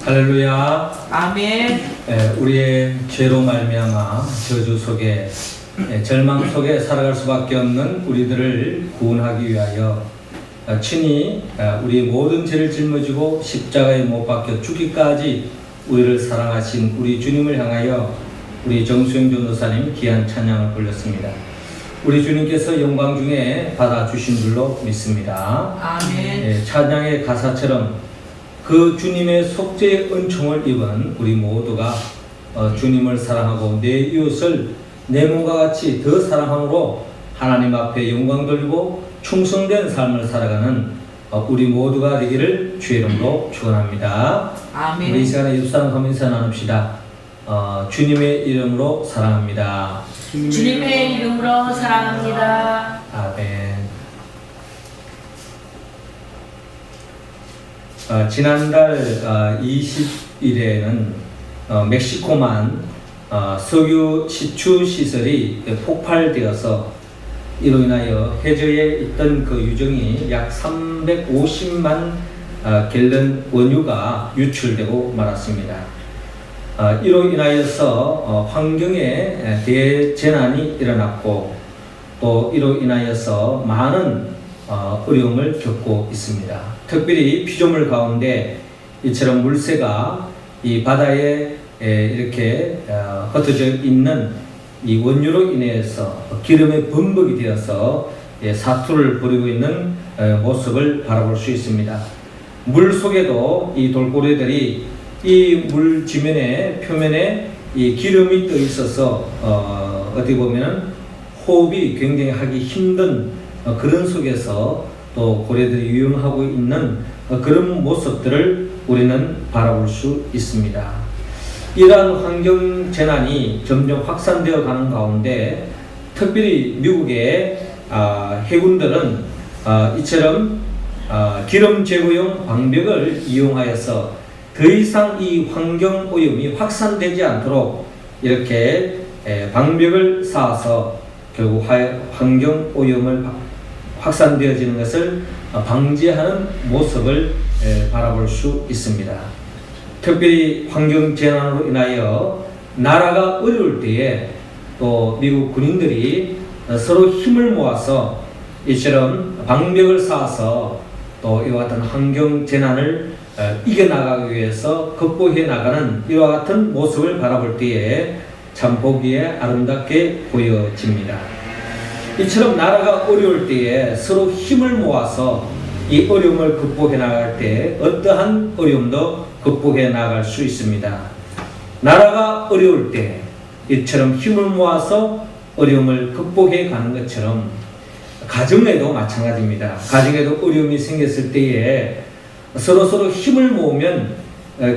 할렐루야. 아멘. 우리의 죄로 말미암아 저주 속에 절망 속에 살아갈 수밖에 없는 우리들을 구원하기 위하여 친히 우리의 모든 죄를 짊어지고 십자가에 못 박혀 죽기까지 우리를 사랑하신 우리 주님을 향하여 우리 정수영 전도사님 귀한 찬양을 불렀습니다. 우리 주님께서 영광 중에 받아주신 줄로 믿습니다. 아멘. 찬양의 가사처럼 그 주님의 속죄의 은총을 입은 우리 모두가 주님을 사랑하고 내 이웃을 내 몸과 같이 더 사랑함으로 하나님 앞에 영광 돌리고 충성된 삶을 살아가는 우리 모두가 되기를 주의 이름으로 축원합니다. 아멘. 우리 이 시간에 예수사랑하며 인사 나눕시다. 주님의 이름으로 사랑합니다. 주님의 이름으로 사랑합니다. 아멘. 지난달 20일에는 멕시코만 석유 시추 시설이 폭발되어서 이로 인하여 해저에 있던 그 유정이 약 350만 갤런 원유가 유출되고 말았습니다. 이로 인하여서 환경에 대재난이 일어났고 또 이로 인하여서 많은 어려움을 겪고 있습니다. 특별히 피조물 가운데 이처럼 물새가 이 바다에 이렇게 흩어져 있는 이 원유로 인해서 기름의 범벅이 되어서 사투를 벌이고 있는 모습을 바라볼 수 있습니다. 물 속에도 이 돌고래들이 이 물 지면에 표면에 이 기름이 떠 있어서 어떻게 보면은 호흡이 굉장히 하기 힘든 그런 속에서 또 고래들이 유영하고 있는 그런 모습들을 우리는 바라볼 수 있습니다. 이러한 환경 재난이 점점 확산되어 가는 가운데 특별히 미국의 해군들은 이처럼 기름 제거용 방벽을 이용하여서 더 이상 이 환경 오염이 확산되지 않도록 이렇게 방벽을 쌓아서 결국 환경 오염을 확산되어지는 것을 방지하는 모습을 바라볼 수 있습니다. 특별히 환경 재난으로 인하여 나라가 어려울 때에 또 미국 군인들이 서로 힘을 모아서 이처럼 방벽을 쌓아서 또 이와 같은 환경 재난을 이겨나가기 위해서 극복해 나가는 이와 같은 모습을 바라볼 때에 참 보기에 아름답게 보여집니다. 이처럼 나라가 어려울 때에 서로 힘을 모아서 이 어려움을 극복해 나갈 때 어떠한 어려움도 극복해 나갈 수 있습니다. 나라가 어려울 때 이처럼 힘을 모아서 어려움을 극복해 가는 것처럼 가정에도 마찬가지입니다. 가정에도 어려움이 생겼을 때에 서로 힘을 모으면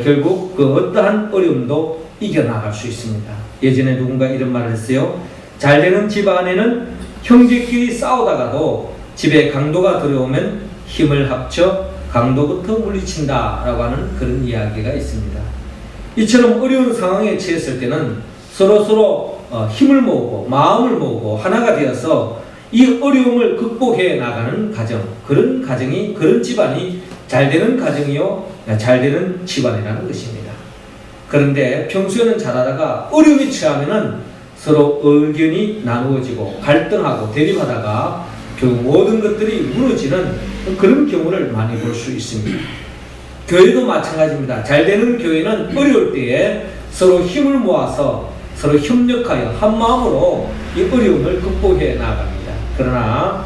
결국 그 어떠한 어려움도 이겨나갈 수 있습니다. 예전에 누군가 이런 말을 했어요. 잘 되는 집 안에는 형제끼리 싸우다가도 집에 강도가 들어오면 힘을 합쳐 강도부터 물리친다 라고 하는 그런 이야기가 있습니다. 이처럼 어려운 상황에 처했을 때는 서로 힘을 모으고 마음을 모으고 하나가 되어서 이 어려움을 극복해 나가는 가정, 그런 가정이, 그런 집안이 잘 되는 가정이요 잘 되는 집안이라는 것입니다. 그런데 평소에는 잘하다가 어려움이 처하면은 서로 의견이 나누어지고 갈등하고 대립하다가 결국 모든 것들이 무너지는 그런 경우를 많이 볼 수 있습니다. 교회도 마찬가지입니다. 잘 되는 교회는 어려울 때에 서로 힘을 모아서 서로 협력하여 한 마음으로 이 어려움을 극복해 나갑니다. 그러나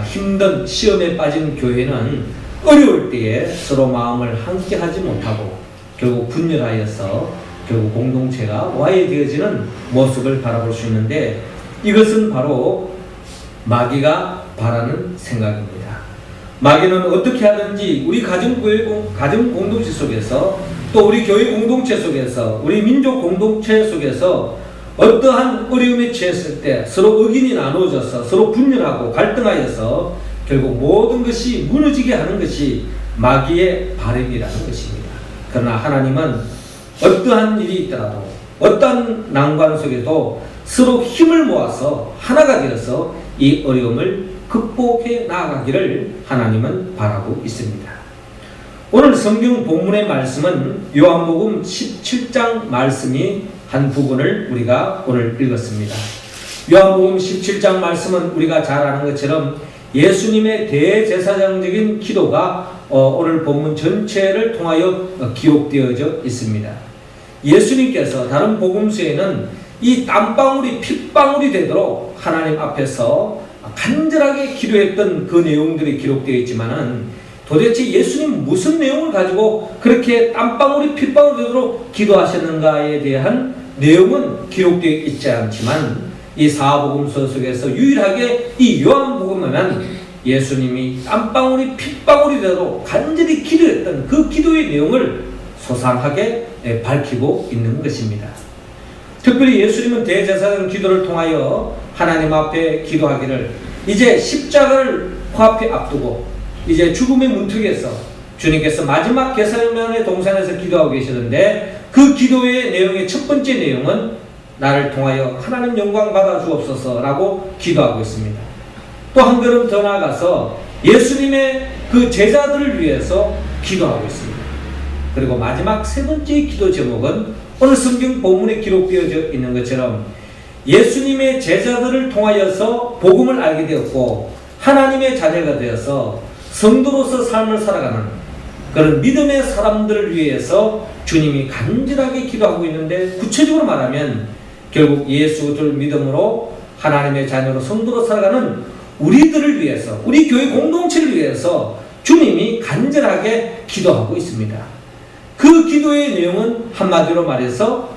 힘든 시험에 빠진 교회는 어려울 때에 서로 마음을 함께 하지 못하고 결국 분열하여서 결국 공동체가 와해되어지는 모습을 바라볼 수 있는데 이것은 바로 마귀가 바라는 생각입니다. 마귀는 어떻게 하든지 우리 가정 공동체 속에서 또 우리 교회 공동체 속에서 우리 민족 공동체 속에서 어떠한 어려움에 처했을 때 서로 의견이 나누어져서 서로 분열하고 갈등하여서 결국 모든 것이 무너지게 하는 것이 마귀의 바람이라는 것입니다. 그러나 하나님은 어떠한 일이 있더라도 어떠한 난관 속에도 서로 힘을 모아서 하나가 되어서 이 어려움을 극복해 나아가기를 하나님은 바라고 있습니다. 오늘 성경 본문의 말씀은 요한복음 17장 말씀이 한 부분을 우리가 오늘 읽었습니다. 요한복음 17장 말씀은 우리가 잘 아는 것처럼 예수님의 대제사장적인 기도가 오늘 본문 전체를 통하여 기록되어져 있습니다. 예수님께서 다른 복음서에는 이 땀방울이 핏방울이 되도록 하나님 앞에서 간절하게 기도했던 그 내용들이 기록되어 있지만은 도대체 예수님 무슨 내용을 가지고 그렇게 땀방울이 핏방울이 되도록 기도하셨는가에 대한 내용은 기록되어 있지 않지만 이 사복음서 속에서 유일하게 이 요한복음에는 예수님이 땀방울이 핏방울이 되도록 간절히 기도했던 그 기도의 내용을 소상하게 밝히고 있는 것입니다. 특별히 예수님은 대제사장 기도를 통하여 하나님 앞에 기도하기를 이제 십자가를 코앞에 앞두고 이제 죽음의 문턱에서 주님께서 마지막 겟세마네 동산에서 기도하고 계시는데 그 기도의 내용의 첫 번째 내용은 나를 통하여 하나님 영광 받아 주옵소서라고 기도하고 있습니다. 또 한 걸음 더 나아가서 예수님의 그 제자들을 위해서 기도하고 있습니다. 그리고 마지막 세 번째 기도 제목은 오늘 성경 본문에 기록되어져 있는 것처럼 예수님의 제자들을 통하여서 복음을 알게 되었고 하나님의 자녀가 되어서 성도로서 삶을 살아가는 그런 믿음의 사람들을 위해서 주님이 간절하게 기도하고 있는데 구체적으로 말하면 결국 예수를 믿음으로 하나님의 자녀로 성도로 살아가는 우리들을 위해서 우리 교회 공동체를 위해서 주님이 간절하게 기도하고 있습니다. 그 기도의 내용은 한마디로 말해서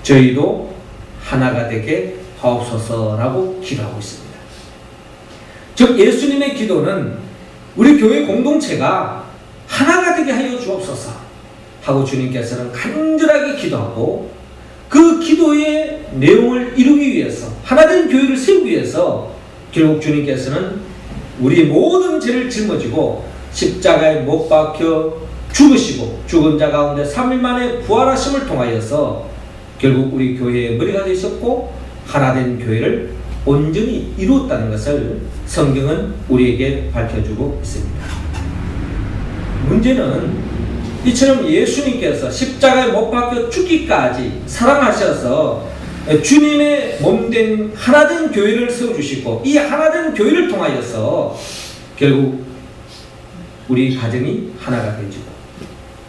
저희도 하나가 되게 하옵소서라고 기도하고 있습니다. 즉 예수님의 기도는 우리 교회 공동체가 하나가 되게 하여 주옵소서 하고 주님께서는 간절하게 기도하고 그 기도의 내용을 이루기 위해서 하나된 교회를 세우기 위해서 결국 주님께서는 우리 모든 죄를 짊어지고 십자가에 못 박혀 죽으시고 죽은 자 가운데 3일 만에 부활하심을 통하여서 결국 우리 교회의 머리가 되셨고 하나된 교회를 온전히 이루었다는 것을 성경은 우리에게 밝혀주고 있습니다. 문제는 이처럼 예수님께서 십자가에 못 박혀 죽기까지 사랑하셔서 주님의 몸된 하나된 교회를 세워주시고 이 하나된 교회를 통하여서 결국 우리 가정이 하나가 되죠.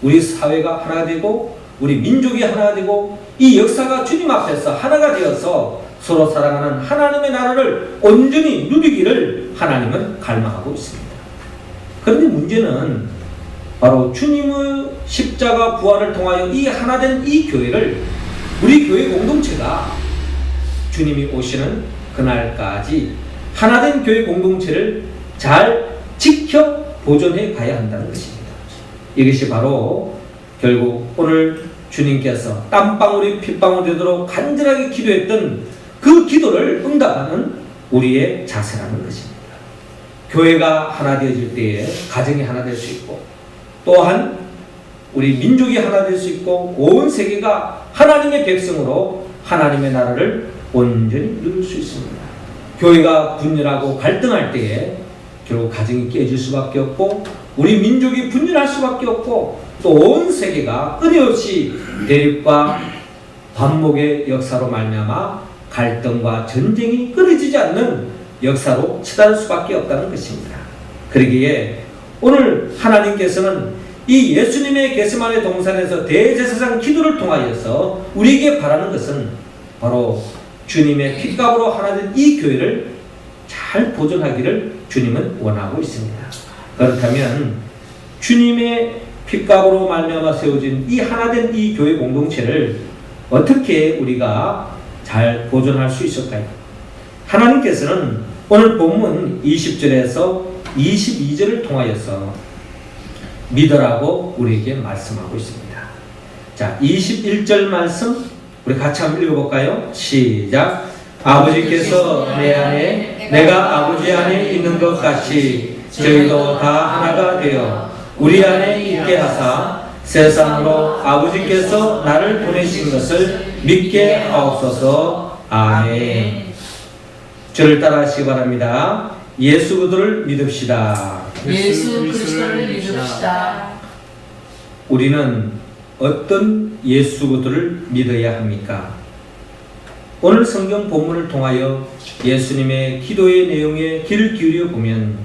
우리 사회가 하나가 되고 우리 민족이 하나가 되고 이 역사가 주님 앞에서 하나가 되어서 서로 사랑하는 하나님의 나라를 온전히 누리기를 하나님은 갈망하고 있습니다. 그런데 문제는 바로 주님의 십자가 부활을 통하여 이 하나된 이 교회를 우리 교회 공동체가 주님이 오시는 그날까지 하나된 교회 공동체를 잘 지켜 보존해 가야 한다는 것입니다. 이것이 바로 결국 오늘 주님께서 땀방울이 핏방울 되도록 간절하게 기도했던 그 기도를 응답하는 우리의 자세라는 것입니다. 교회가 하나 되어질 때에 가정이 하나 될 수 있고 또한 우리 민족이 하나 될 수 있고 온 세계가 하나님의 백성으로 하나님의 나라를 온전히 누릴 수 있습니다. 교회가 분열하고 갈등할 때에 결국 가정이 깨질 수밖에 없고 우리 민족이 분열할 수밖에 없고 또 온 세계가 끊임없이 대립과 반목의 역사로 말미암아 갈등과 전쟁이 끊어지지 않는 역사로 치달을 수밖에 없다는 것입니다. 그러기에 오늘 하나님께서는 이 예수님의 겟세마네 동산에서 대제사장 기도를 통하여서 우리에게 바라는 것은 바로 주님의 핏값으로 하나 된 이 교회를 잘 보존하기를 주님은 원하고 있습니다. 그렇다면 주님의 핏값으로 말미암아 세워진 이 하나된 이 교회 공동체를 어떻게 우리가 잘 보존할 수 있을까요? 하나님께서는 오늘 본문 20절에서 22절을 통하여서 믿으라고 우리에게 말씀하고 있습니다. 자, 21절 말씀 우리 같이 한번 읽어볼까요? 시작. 아버지께서 내 안에 내가 아버지 안에 있는 것 같이 저희도 다 하나가 되어 우리 안에 있게 하사 세상으로 아버지께서 나를 보내신 것을 믿게 하옵소서. 아멘. 저를 따라 하시기 바랍니다. 예수 그리스도를 믿읍시다. 예수 그리스도를 믿읍시다. 우리는 어떤 예수 그리스도를 믿어야 합니까? 오늘 성경 본문을 통하여 예수님의 기도의 내용에 귀를 기울여 보면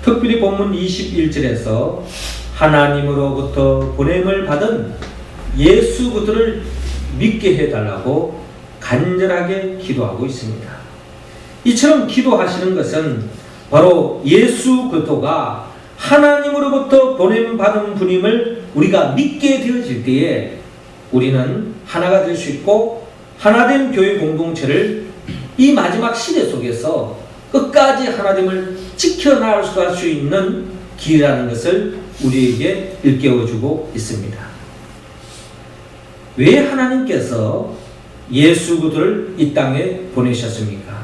특별히 본문 21절에서 하나님으로부터 보냄을 받은 예수 그리스도를 믿게 해달라고 간절하게 기도하고 있습니다. 이처럼 기도하시는 것은 바로 예수 그리스도가 하나님으로부터 보냄받은 분임을 우리가 믿게 되어질 때에 우리는 하나가 될 수 있고 하나된 교회 공동체를 이 마지막 시대 속에서 끝까지 하나됨을 지켜나갈 수 있는 길이라는 것을 우리에게 일깨워주고 있습니다. 왜 하나님께서 예수 그리스도를 이 땅에 보내셨습니까?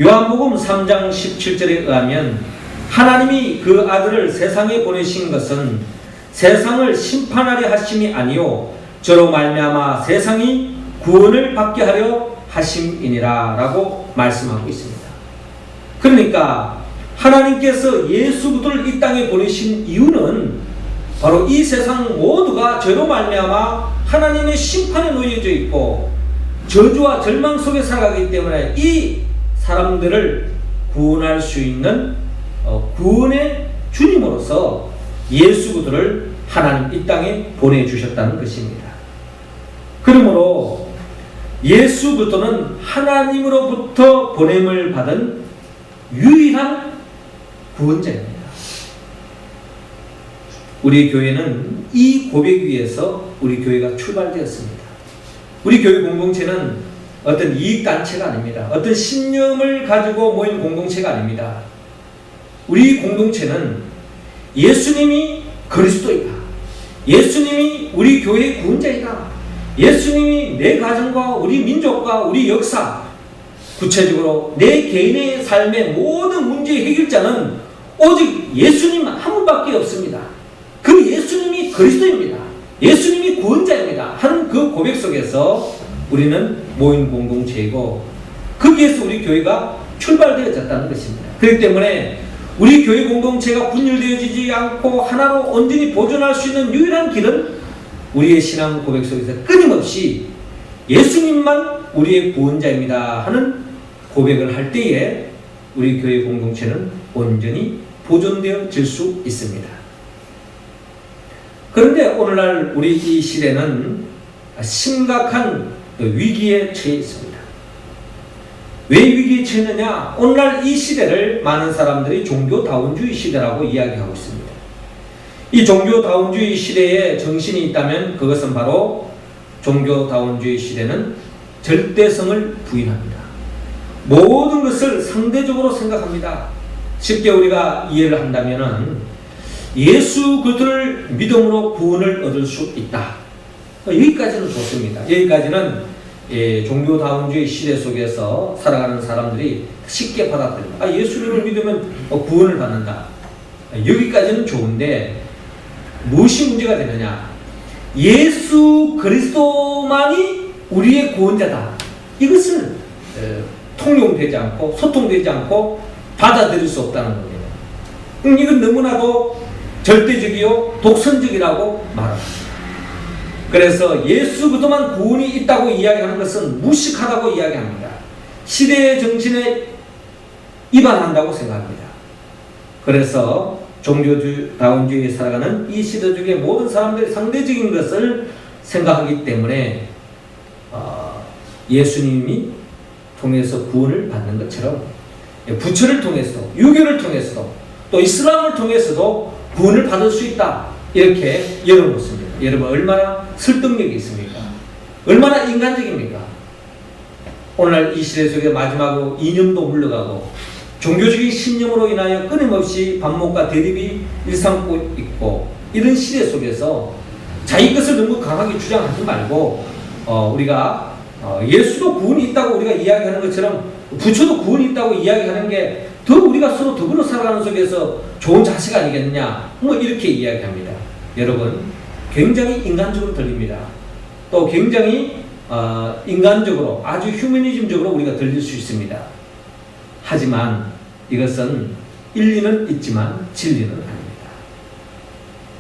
요한복음 3장 17절에 의하면 하나님이 그 아들을 세상에 보내신 것은 세상을 심판하려 하심이 아니요 저로 말미암아 세상이 구원을 받게 하려 하심이니라 라고 말씀하고 있습니다. 그러니까 하나님께서 예수 그리스도를 이 땅에 보내신 이유는 바로 이 세상 모두가 저로 말미암아 하나님의 심판에 놓여져 있고 저주와 절망 속에 살아가기 때문에 이 사람들을 구원할 수 있는 구원의 주님으로서 예수 그리스도를 하나님 이 땅에 보내주셨다는 것입니다. 그러므로 예수 그리스도는 하나님으로부터 보냄을 받은 유일한 구원자입니다. 우리 교회는 이 고백 위에서 우리 교회가 출발되었습니다. 우리 교회 공동체는 어떤 이익단체가 아닙니다. 어떤 신념을 가지고 모인 공동체가 아닙니다. 우리 공동체는 예수님이 그리스도이다. 예수님이 우리 교회의 구원자이다. 예수님이 내 가정과 우리 민족과 우리 역사, 구체적으로 내 개인의 삶의 모든 문제의 해결자는 오직 예수님 한 분밖에 없습니다. 그 예수님이 그리스도입니다. 예수님이 구원자입니다. 하는 그 고백 속에서 우리는 모인 공동체이고 거기에서 우리 교회가 출발되어졌다는 것입니다. 그렇기 때문에 우리 교회 공동체가 분열되어지지 않고 하나로 온전히 보존할 수 있는 유일한 길은 우리의 신앙 고백 속에서 끊임없이 예수님만 우리의 구원자입니다 하는 고백을 할 때에 우리 교회 공동체는 온전히 보존되어질 수 있습니다. 그런데 오늘날 우리 이 시대는 심각한 위기에 처해 있습니다. 왜 위기에 처했느냐? 오늘날 이 시대를 많은 사람들이 종교다운주의 시대라고 이야기하고 있습니다. 이 종교다운주의 시대에 정신이 있다면 그것은 바로 종교다운주의 시대는 절대성을 부인합니다. 모든 것을 상대적으로 생각합니다. 쉽게 우리가 이해를 한다면 예수 그리스도를 믿음으로 구원을 얻을 수 있다. 여기까지는 좋습니다. 여기까지는 종교다운주의 시대 속에서 살아가는 사람들이 쉽게 받아들입니다. 예수님을 믿으면 구원을 받는다. 여기까지는 좋은데 무엇이 문제가 되느냐? 예수 그리스도만이 우리의 구원자다. 이것을 통용되지 않고 소통되지 않고 받아들일 수 없다는 겁니다. 이건 너무나도 절대적이요 독선적이라고 말합니다. 그래서 예수 그리스도만 구원이 있다고 이야기하는 것은 무식하다고 이야기합니다. 시대의 정신에 위반한다고 생각합니다. 그래서 종교다운주의에 살아가는 이 시대 중에 모든 사람들이 상대적인 것을 생각하기 때문에 예수님이 통해서 구원을 받는 것처럼 부처를 통해서 유교를 통해서도 또 이슬람을 통해서도 구원을 받을 수 있다. 이렇게 열어놓습니다. 여러분 얼마나 설득력이 있습니까? 얼마나 인간적입니까? 오늘날 이 시대 속에 마지막으로 이념도 물러가고 종교적인 신념으로 인하여 끊임없이 반목과 대립이 일삼고 있고 이런 시대 속에서 자기 것을 너무 강하게 주장하지 말고 우리가 예수도 구원이 있다고 우리가 이야기하는 것처럼 부처도 구원이 있다고 이야기하는 게 더 우리가 서로 더불어 살아가는 속에서 좋은 자세가 아니겠느냐 이렇게 이야기합니다. 여러분 굉장히 인간적으로 들립니다. 또 굉장히 인간적으로 아주 휴머니즘적으로 우리가 들릴 수 있습니다. 하지만 이것은 일리는 있지만 진리는 아닙니다.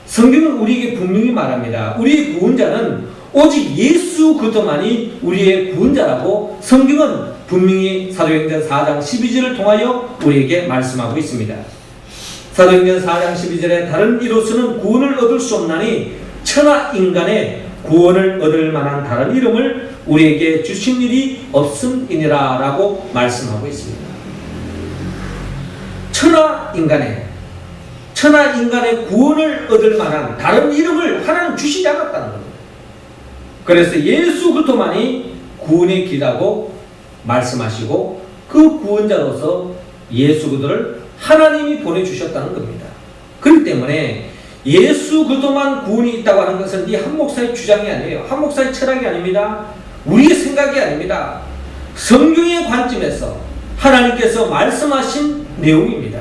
성경은 우리에게 분명히 말합니다. 우리의 구원자는 오직 예수 그리스도만이 우리의 구원자라고 성경은 분명히 사도행전 4장 12절을 통하여 우리에게 말씀하고 있습니다. 사도행전 4장 12절에 다른 이로서는 구원을 얻을 수 없나니 천하 인간의 구원을 얻을 만한 다른 이름을 우리에게 주신 일이 없음이니라 라고 말씀하고 있습니다. 천하 인간의 구원을 얻을 만한 다른 이름을 하나님 주시지 않았다는 겁니다. 그래서 예수 그리스도만이 구원의 길이라고 말씀하시고 그 구원자로서 예수 그리스도를 하나님이 보내주셨다는 겁니다. 그렇기 때문에 예수 그리스도만 구원이 있다고 하는 것은 이 한 목사의 주장이 아니에요. 한 목사의 철학이 아닙니다. 우리의 생각이 아닙니다. 성경의 관점에서 하나님께서 말씀하신 내용입니다.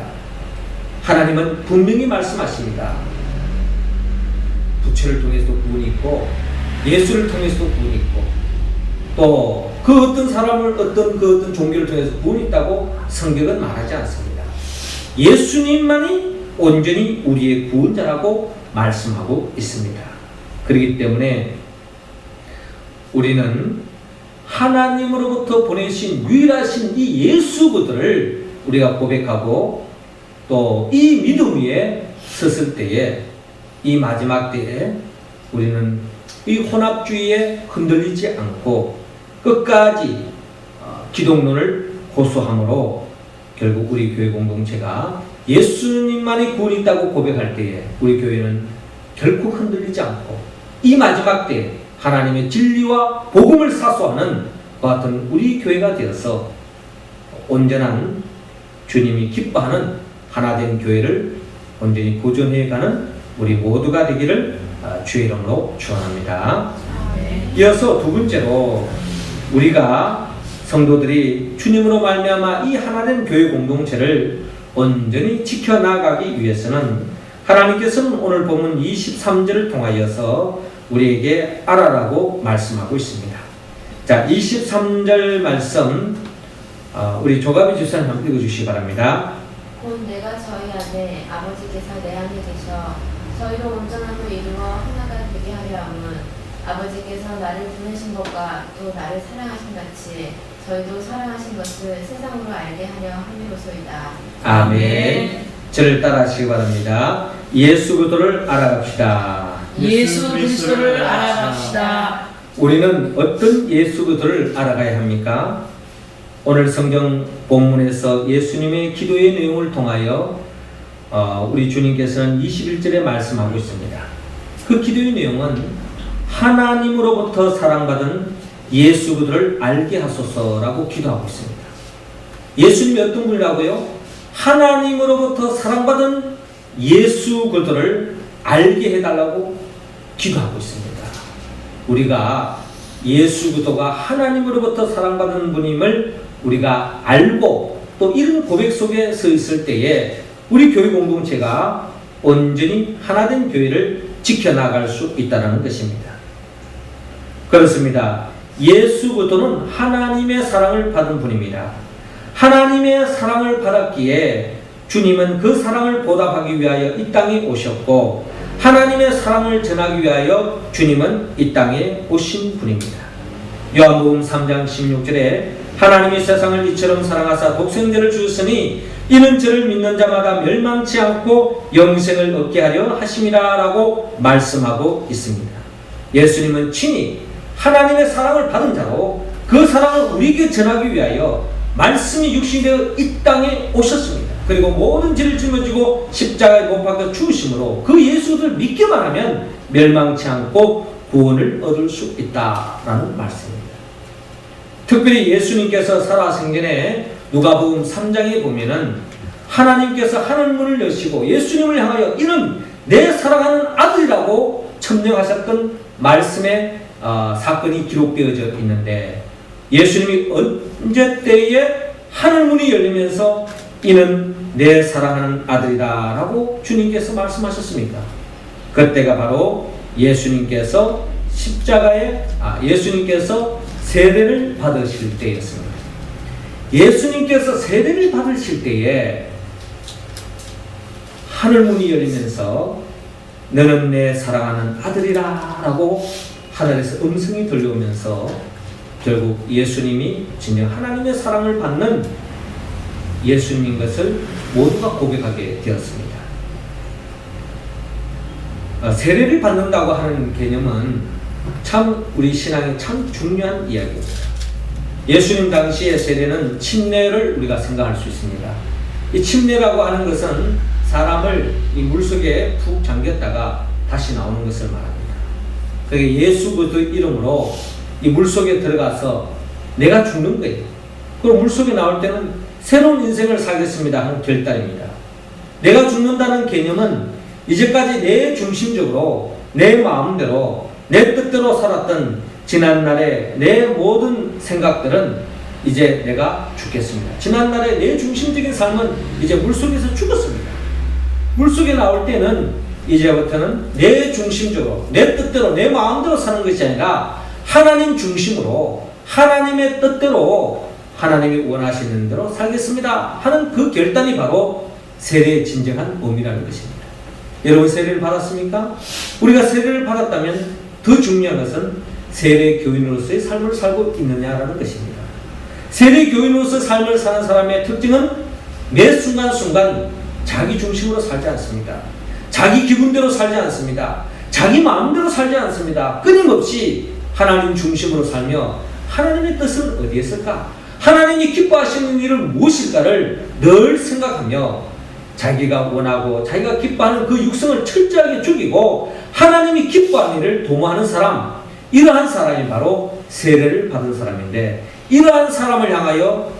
하나님은 분명히 말씀하십니다. 부처를 통해서도 구원이 있고 예수를 통해서도 구원이 있고 또 그 어떤 사람을 어떤 종교를 통해서 구원이 있다고 성경은 말하지 않습니다. 예수님만이 온전히 우리의 구원자라고 말씀하고 있습니다. 그렇기 때문에 우리는 하나님으로부터 보내신 유일하신 이 예수 그리스도를 우리가 고백하고 또 이 믿음 위에 섰을 때에 이 마지막 때에 우리는 이 혼합주의에 흔들리지 않고 끝까지 기독론을 고수함으로 결국 우리 교회 공동체가 예수님만이 구원이 있다고 고백할 때에 우리 교회는 결코 흔들리지 않고 이 마지막 때에 하나님의 진리와 복음을 사수하는 그와 같은 우리 교회가 되어서 온전한 주님이 기뻐하는 하나된 교회를 온전히 보존해가는 우리 모두가 되기를 주의 이름으로 축원합니다. 이어서 두 번째로 우리가 성도들이 주님으로 말미암아 이 하나된 교회 공동체를 온전히 지켜나가기 위해서는 하나님께서는 오늘 본문 23절을 통하여서 우리에게 알아라고 말씀하고 있습니다. 자, 23절 말씀 우리 조가비 집사님 한번 읽어주시기 바랍니다. 곧 내가 저희 안에 아버지께서 내 안에 계셔 저희로 온전함을 이루어 하나가 되게 하려 함은 아버지께서 나를 보내신 것과 또 나를 사랑하신 같이 저희도 사랑하신 것을 세상으로 알게 하려 함이로소이다. 아멘. 저를 따라하시기 바랍니다. 예수 그리스도를 알아갑시다. 예수 그리스도를 알아갑시다. 우리는 어떤 예수 그리스도를 알아가야 합니까? 오늘 성경 본문에서 예수님의 기도의 내용을 통하여 우리 주님께서는 21절에 말씀하고 있습니다. 그 기도의 내용은 하나님으로부터 사랑받은 예수 그리스도를 알게 하소서라고 기도하고 있습니다. 예수님이 어떤 분이라고요? 하나님으로부터 사랑받은 예수 그리스도를 알게 해달라고 기도하고 있습니다. 우리가 예수 그리스도가 하나님으로부터 사랑받은 분임을 우리가 알고 또 이런 고백 속에 서 있을 때에 우리 교회 공동체가 온전히 하나된 교회를 지켜나갈 수 있다는 것입니다. 그렇습니다. 예수 그리스도는 하나님의 사랑을 받은 분입니다. 하나님의 사랑을 받았기에 주님은 그 사랑을 보답하기 위하여 이 땅에 오셨고 하나님의 사랑을 전하기 위하여 주님은 이 땅에 오신 분입니다. 요한복음 3장 16절에 하나님이 세상을 이처럼 사랑하사 독생자를 주셨으니 이는 저를 믿는 자마다 멸망치 않고 영생을 얻게 하려 하심이라 라고 말씀하고 있습니다. 예수님은 친히 하나님의 사랑을 받은 자로 그 사랑을 우리에게 전하기 위하여 말씀이 육신되어 이 땅에 오셨습니다. 그리고 모든 죄를 짊어지고 십자가에 못 박혀 죽으심으로 그 예수를 믿기만 하면 멸망치 않고 구원을 얻을 수 있다라는 말씀입니다. 특별히 예수님께서 살아생전에 누가복음 3장에 보면은 하나님께서 하늘문을 여시고 예수님을 향하여 이는 내 사랑하는 아들이라고 천명하셨던 말씀의 사건이 기록되어져 있는데 예수님이 언제 때에 하늘문이 열리면서 이는 내 사랑하는 아들이다 라고 주님께서 말씀하셨습니까? 그때가 바로 예수님께서 예수님께서 세례를 받으실 때였습니다. 예수님께서 세례를 받으실 때에 하늘 문이 열리면서 너는 내 사랑하는 아들이라 라고 하늘에서 음성이 들려오면서 결국 예수님이 진정 하나님의 사랑을 받는 예수님인 것을 모두가 고백하게 되었습니다. 세례를 받는다고 하는 개념은 참 우리 신앙에 참 중요한 이야기입니다. 예수님 당시의 세례는 침례를 우리가 생각할 수 있습니다. 이 침례라고 하는 것은 사람을 이 물속에 푹 잠겼다가 다시 나오는 것을 말합니다. 그게 예수 그리스도 이름으로 이 물속에 들어가서 내가 죽는 거예요. 그리고 물속에 나올 때는 새로운 인생을 살겠습니다 하는 결단입니다. 내가 죽는다는 개념은 이제까지 내 중심적으로 내 마음대로 내 뜻대로 살았던 지난날의 내 모든 생각들은 이제 내가 죽겠습니다. 지난날의 내 중심적인 삶은 이제 물속에서 죽었습니다. 물속에 나올 때는 이제부터는 내 중심적으로 내 뜻대로 내 마음대로 사는 것이 아니라 하나님 중심으로 하나님의 뜻대로 하나님이 원하시는 대로 살겠습니다 하는 그 결단이 바로 세례의 진정한 의미라는 것입니다. 여러분 세례를 받았습니까? 우리가 세례를 받았다면 더 중요한 것은 세례 교인으로서의 삶을 살고 있느냐라는 것입니다. 세례 교인으로서 삶을 사는 사람의 특징은 매 순간순간 자기 중심으로 살지 않습니다. 자기 기분대로 살지 않습니다. 자기 마음대로 살지 않습니다. 끊임없이 하나님 중심으로 살며 하나님의 뜻은 어디에 있을까? 하나님이 기뻐하시는 일은 무엇일까를 늘 생각하며 자기가 원하고 자기가 기뻐하는 그 육성을 철저하게 죽이고 하나님이 기뻐하는 일을 도모하는 사람, 이러한 사람이 바로 세례를 받은 사람인데, 이러한 사람을 향하여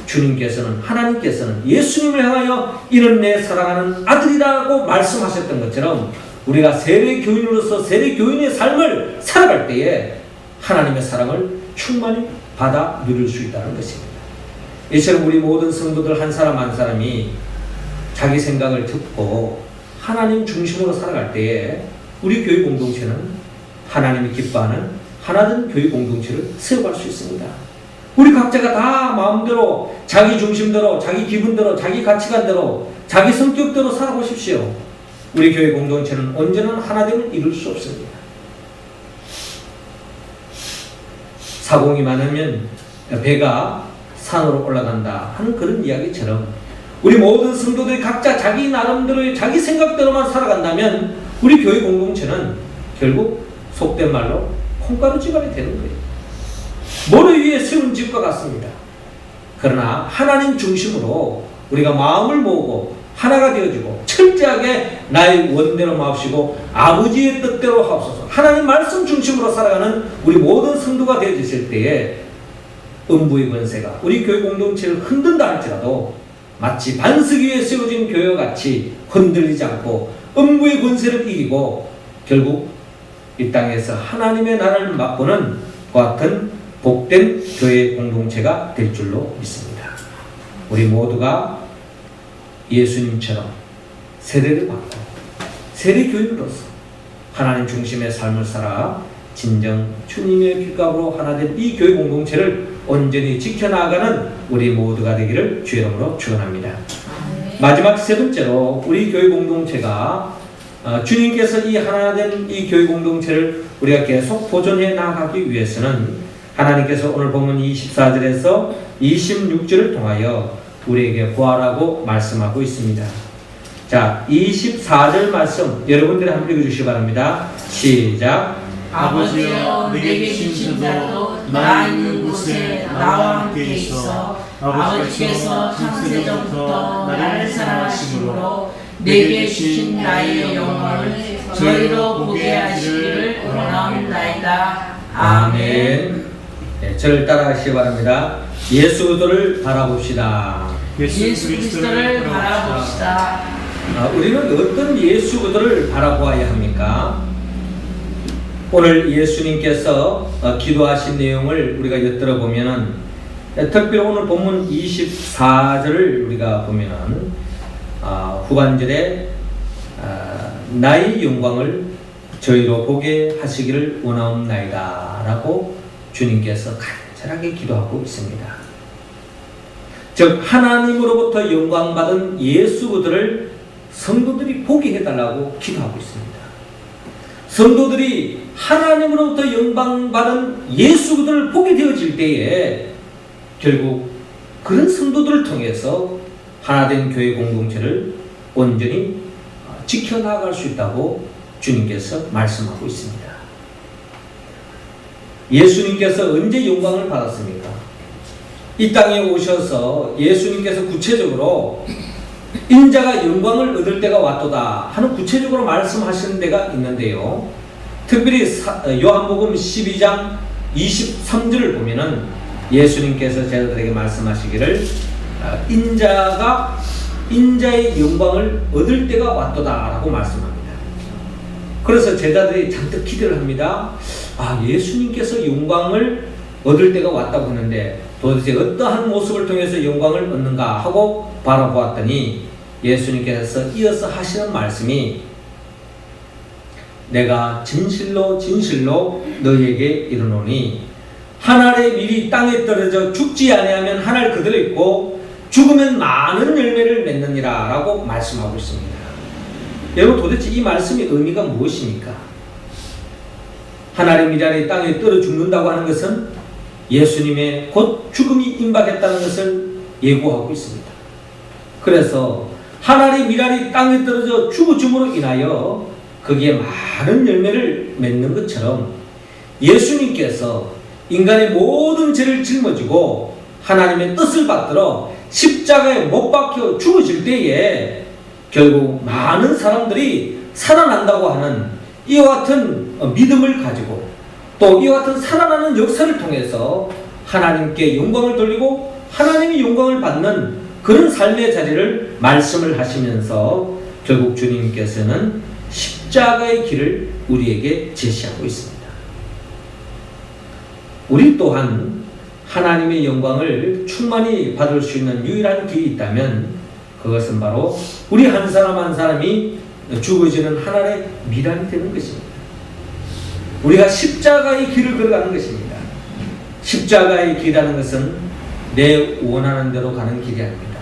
주님께서는, 하나님께서는 예수님을 향하여 이는 내 사랑하는 아들이라고 말씀하셨던 것처럼 우리가 세례 교인으로서 세례 교인의 삶을 살아갈 때에 하나님의 사랑을 충만히 받아 누릴 수 있다는 것입니다. 이처럼 우리 모든 성도들 한 사람 한 사람이 자기 생각을 듣고 하나님 중심으로 살아갈 때에 우리 교회 공동체는 하나님이 기뻐하는 하나된 교회 공동체를 세워갈 수 있습니다. 우리 각자가 다 마음대로 자기 중심대로 자기 기분대로 자기 가치관대로 자기 성격대로 살아보십시오. 우리 교회 공동체는 언제나 하나됨을 이룰 수 없습니다. 사공이 많으면 배가 산으로 올라간다 하는 그런 이야기처럼 우리 모든 성도들이 각자 자기 나름대로의 자기 생각대로만 살아간다면 우리 교회 공동체는 결국 속된 말로 콩가루 집안이 되는 거예요. 모래 위에 세운 집과 같습니다. 그러나 하나님 중심으로 우리가 마음을 모으고 하나가 되어지고 철저하게 나의 원대로 마옵시고 아버지의 뜻대로 하옵소서, 하나님 말씀 중심으로 살아가는 우리 모든 성도가 되어졌을 때에 음부의 권세가 우리 교회 공동체를 흔든다 할지라도 마치 반석 위에 세워진 교회와 같이 흔들리지 않고 음부의 권세를 이기고 결국 이 땅에서 하나님의 나라를 맛보는 그와 같은 복된 교회 공동체가 될 줄로 믿습니다. 우리 모두가 예수님처럼 세례를 받고 세례 교인으로서 하나님 중심의 삶을 살아 진정 주님의 피값으로 하나 된 이 교회 공동체를 온전히 지켜나가는 우리 모두가 되기를 주의 이름으로 축원합니다. 마지막 세 번째로 우리 교회 공동체가 주님께서 이 하나 된 이 교회 공동체를 우리가 계속 보존해 나가기 위해서는 하나님께서 오늘 본문 24절에서 26절을 통하여 우리에게 구하라고 말씀하고 있습니다. 자, 24절 말씀 여러분들이 한번 읽어주시기 바랍니다. 시작. 아버지여 내게 주신 자도 나 있는 곳에 나와 함께 있어 아버지께서 창세전부터 나를 사랑하심으로 내게 주신 나의 영광을 저희로 보게 하시기를 원하옵나이다. 아멘. 네, 저를 따라하시기 바랍니다. 예수 그리스도를 바라봅시다. 예수 그리스도를 바라봅시다. 우리는 어떤 예수 그리스도를 바라보아야 합니까? 오늘 예수님께서 기도하신 내용을 우리가 엿들어 보면은 특별히 오늘 본문 24절을 우리가 보면은 후반절에 나의 영광을 저희로 보게 하시기를 원하옵나이다 라고 주님께서 간절하게 기도하고 있습니다. 즉 하나님으로부터 영광받은 예수 그들을 성도들이 보게 해달라고 기도하고 있습니다. 성도들이 하나님으로부터 영광받은 예수 그들을 보게 되어질 때에 결국 그런 성도들을 통해서 하나된 교회 공동체를 온전히 지켜나갈 수 있다고 주님께서 말씀하고 있습니다. 예수님께서 언제 영광을 받았습니까? 이 땅에 오셔서 예수님께서 구체적으로 인자가 영광을 얻을 때가 왔도다 하는 구체적으로 말씀하시는 데가 있는데요. 특별히 요한복음 12장 23절을 보면은 예수님께서 제자들에게 말씀하시기를 인자의 영광을 얻을 때가 왔도다 라고 말씀합니다. 그래서 제자들이 잔뜩 기대를 합니다. 예수님께서 영광을 얻을 때가 왔다고 하는데 도대체 어떠한 모습을 통해서 영광을 얻는가 하고 바라보았더니 예수님께서 이어서 하시는 말씀이 내가 진실로 진실로 너희에게 이르노니 한 알의 밀이 땅에 떨어져 죽지 아니하면 한 알 그대로 있고 죽으면 많은 열매를 맺느니라 라고 말씀하고 있습니다. 여러분 도대체 이 말씀의 의미가 무엇입니까? 한 알의 밀이 땅에 떨어 죽는다고 하는 것은 예수님의 곧 죽음이 임박했다는 것을 예고하고 있습니다. 그래서 한 알의 밀알이 땅에 떨어져 죽어줌으로 인하여 거기에 많은 열매를 맺는 것처럼 예수님께서 인간의 모든 죄를 짊어지고 하나님의 뜻을 받들어 십자가에 못 박혀 죽어질 때에 결국 많은 사람들이 살아난다고 하는 이와 같은 믿음을 가지고 또 이와 같은 살아나는 역사를 통해서 하나님께 영광을 돌리고 하나님이 영광을 받는 그런 삶의 자리를 말씀을 하시면서 결국 주님께서는 십자가의 길을 우리에게 제시하고 있습니다. 우리 또한 하나님의 영광을 충만히 받을 수 있는 유일한 길이 있다면 그것은 바로 우리 한 사람 한 사람이 죽어지는 하나의 미랄이 되는 것입니다. 우리가 십자가의 길을 걸어가는 것입니다. 십자가의 길이라는 것은 내 원하는 대로 가는 길이 아닙니다.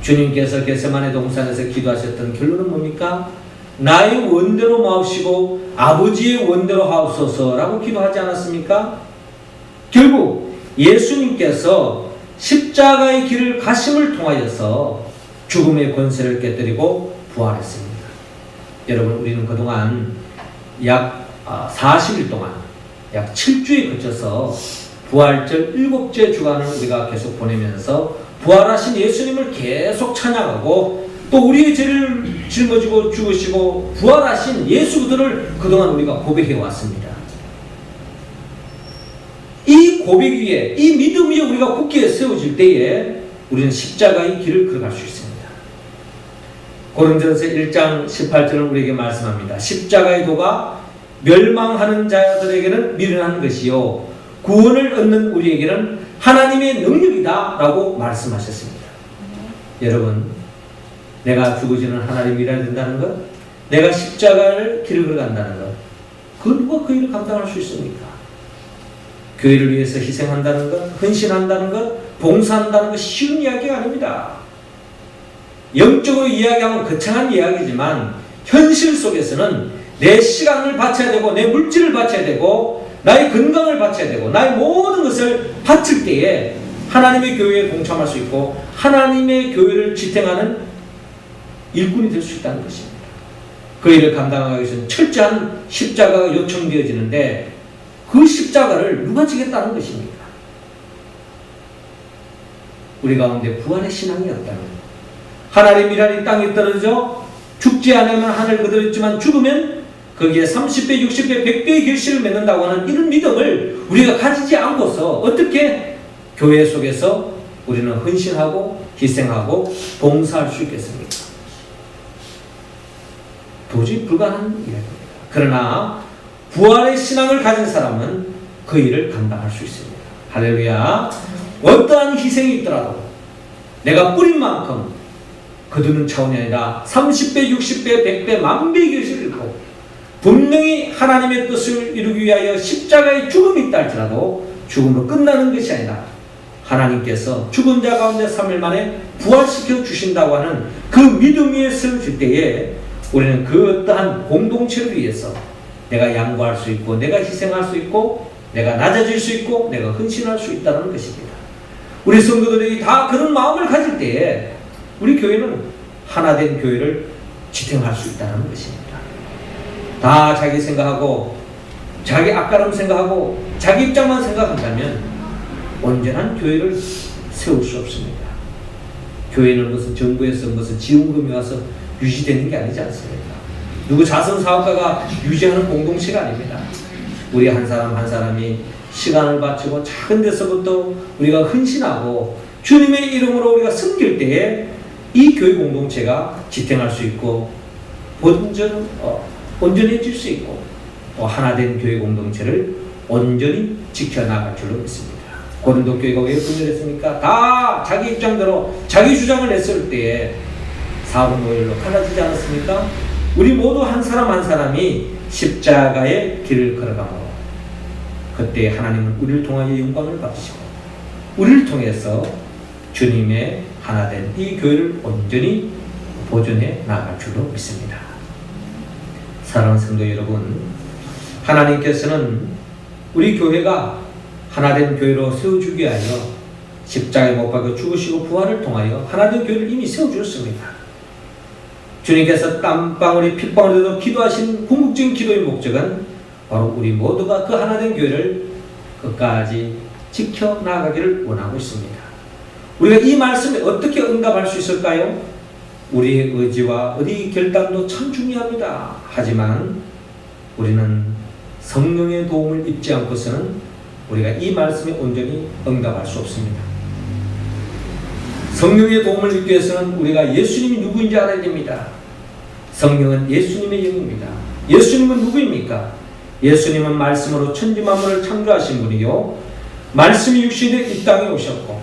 주님께서 겟세마네 동산에서 기도하셨던 결론은 뭡니까? 나의 원대로 마옵시고 아버지의 원대로 하옵소서라고 기도하지 않았습니까? 결국 예수님께서 십자가의 길을 가심을 통하여서 죽음의 권세를 깨뜨리고 부활했습니다. 여러분 우리는 그동안 약 40일 동안 약 7주에 거쳐서 부활절 7째 주간을 우리가 계속 보내면서 부활하신 예수님을 계속 찬양하고 또 우리의 죄를 짊어지고 죽으시고 부활하신 예수 그들을 그동안 우리가 고백해 왔습니다. 이 고백 위에 이 믿음 위에 우리가 굳게 세워질 때에 우리는 십자가의 길을 걸어갈 수 있습니다. 고린도전서 1장 18절은 우리에게 말씀합니다. 십자가의 도가 멸망하는 자들에게는 미련한 것이요 구원을 얻는 우리에게는 하나님의 능력이다 라고 말씀하셨습니다. 여러분 내가 죽어지는 하나님이라 된다는 것, 내가 십자가를 길을 걸어간다는 것, 그 누가 그 일을 감당할 수 있습니까? 교회를 위해서 희생한다는 것, 헌신한다는 것, 봉사한다는 것 쉬운 이야기가 아닙니다. 영적으로 이야기하면 거창한 이야기지만 현실 속에서는 내 시간을 바쳐야 되고 내 물질을 바쳐야 되고 나의 건강을 바쳐야 되고 나의 모든 것을 바칠 때에 하나님의 교회에 동참할 수 있고 하나님의 교회를 지탱하는 일꾼이 될 수 있다는 것입니다. 그 일을 감당하기 위해서는 철저한 십자가가 요청되어지는데 그 십자가를 누가 지겠다는 것입니까? 우리 가운데 부활의 신앙이 없다면 하나님의 미랄이 땅에 떨어져 죽지 않으면 하늘 그대로 있지만 죽으면 거기에 30배, 60배, 100배의 결실을 맺는다고 하는 이런 믿음을 우리가 가지지 않고서 어떻게 교회 속에서 우리는 헌신하고 희생하고 봉사할 수 있겠습니까? 도저히 불가능한 일입니다. 그러나 부활의 신앙을 가진 사람은 그 일을 감당할 수 있습니다. 할렐루야. 어떠한 희생이 있더라도 내가 뿌린 만큼 거두는 차원이 아니라 30배, 60배, 100배, 만배의 결실을 잃고 분명히 하나님의 뜻을 이루기 위하여 십자가의 죽음이 있다 할지라도 죽음으로 끝나는 것이 아니라 하나님께서 죽은 자 가운데 3일 만에 부활시켜 주신다고 하는 그 믿음 위에 세워질 때에 우리는 그 어떠한 공동체를 위해서 내가 양보할 수 있고, 내가 희생할 수 있고, 내가 낮아질 수 있고, 내가 헌신할 수 있다는 것입니다. 우리 성도들이 다 그런 마음을 가질 때에 우리 교회는 하나된 교회를 지탱할 수 있다는 것입니다. 다 자기 생각하고 자기 앞가름 생각하고 자기 입장만 생각한다면 온전한 교회를 세울 수 없습니다. 교회는 무슨 정부에서 무슨 지원금이 와서 유지되는 게 아니지 않습니까? 누구 자선사업가가 유지하는 공동체가 아닙니다. 우리 한 사람 한 사람이 시간을 바치고 작은 데서부터 우리가 헌신하고 주님의 이름으로 우리가 섬길 때에 이 교회 공동체가 지탱할 수 있고 온전해질 수 있고 또 하나된 교회 공동체를 온전히 지켜나갈 줄로 믿습니다. 고린도 교회가 왜 분열했습니까? 다 자기 입장대로 자기 주장을 냈을 때에 사분오일로 갈라지지 않았습니까? 우리 모두 한 사람 한 사람이 십자가의 길을 걸어가므로 그때 하나님은 우리를 통하여 영광을 받으시고 우리를 통해서 주님의 하나된 이 교회를 온전히 보존해 나갈 줄로 믿습니다. 사랑하는 성도 여러분, 하나님께서는 우리 교회가 하나된 교회로 세워주기 위하여 십자가에 못 박혀 죽으시고 부활을 통하여 하나된 교회를 이미 세워주셨습니다. 주님께서 땀방울이 핏방울에도 기도하신 궁극적인 기도의 목적은 바로 우리 모두가 그 하나된 교회를 끝까지 지켜나가기를 원하고 있습니다. 우리가 이 말씀에 어떻게 응답할 수 있을까요? 우리의 의지와 어디 결단도 참 중요합니다. 하지만 우리는 성령의 도움을 입지 않고서는 우리가 이 말씀에 온전히 응답할 수 없습니다. 성령의 도움을 입기 위해서는 우리가 예수님이 누구인지 알아야 됩니다. 성령은 예수님의 영입니다. 예수님은 누구입니까? 예수님은 말씀으로 천지 만물을 창조하신 분이요, 말씀이 육신에 이 땅에 오셨고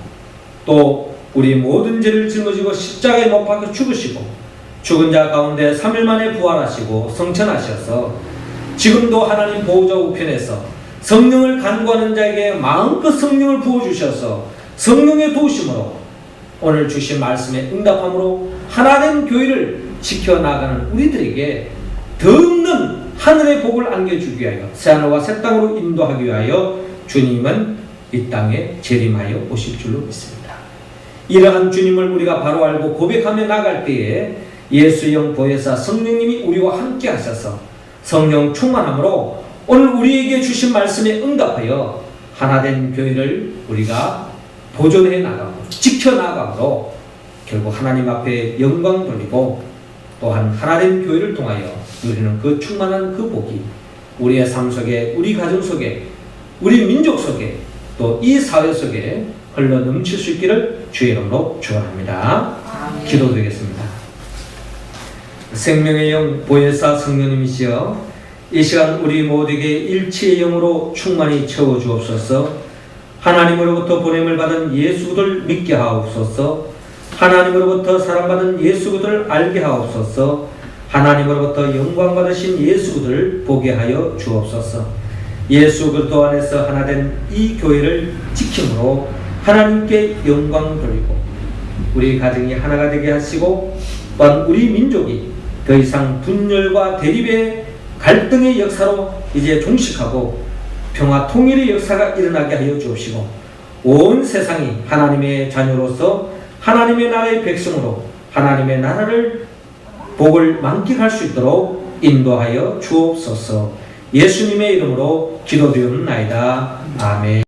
또 우리 모든 죄를 짊어지고 십자가에 못 박혀 죽으시고 죽은 자 가운데 3일 만에 부활하시고 성천하셔서 지금도 하나님 보호자 우편에서 성령을 간구하는 자에게 마음껏 성령을 부어주셔서 성령의 도우심으로 오늘 주신 말씀에 응답함으로 하나된 교회를 지켜나가는 우리들에게 더 없는 하늘의 복을 안겨주기 위하여 새하늘과 새 땅으로 인도하기 위하여 주님은 이 땅에 재림하여 오실 줄로 믿습니다. 이러한 주님을 우리가 바로 알고 고백하며 나갈 때에 예수의 영 보혜사 성령님이 우리와 함께 하셔서 성령 충만함으로 오늘 우리에게 주신 말씀에 응답하여 하나된 교회를 우리가 보존해 나가고 지켜나가므로 결국 하나님 앞에 영광 돌리고 또한 하나된 교회를 통하여 누리는 그 충만한 그 복이 우리의 삶 속에, 우리 가정 속에, 우리 민족 속에, 또 이 사회 속에 흘러 넘칠 수 있기를 주의 이름으로 축원합니다. 기도드리겠습니다. 생명의 영 보혜사 성령님이시여, 이 시간 우리 모두에게 일치의 영으로 충만히 채워주옵소서. 하나님으로부터 보냄을 받은 예수를 믿게 하옵소서. 하나님으로부터 사랑받은 예수를 알게 하옵소서. 하나님으로부터 영광 받으신 예수를 보게 하여 주옵소서. 예수 그리스도 안에서 하나된 이 교회를 지킴으로 하나님께 영광 돌리고 우리 가정이 하나가 되게 하시고 또한 우리 민족이 더 이상 분열과 대립의 갈등의 역사로 이제 종식하고 평화 통일의 역사가 일어나게 하여 주옵시고 온 세상이 하나님의 자녀로서 하나님의 나라의 백성으로 하나님의 나라를 복을 만끽할 수 있도록 인도하여 주옵소서. 예수님의 이름으로 기도드리옵나이다. 아멘.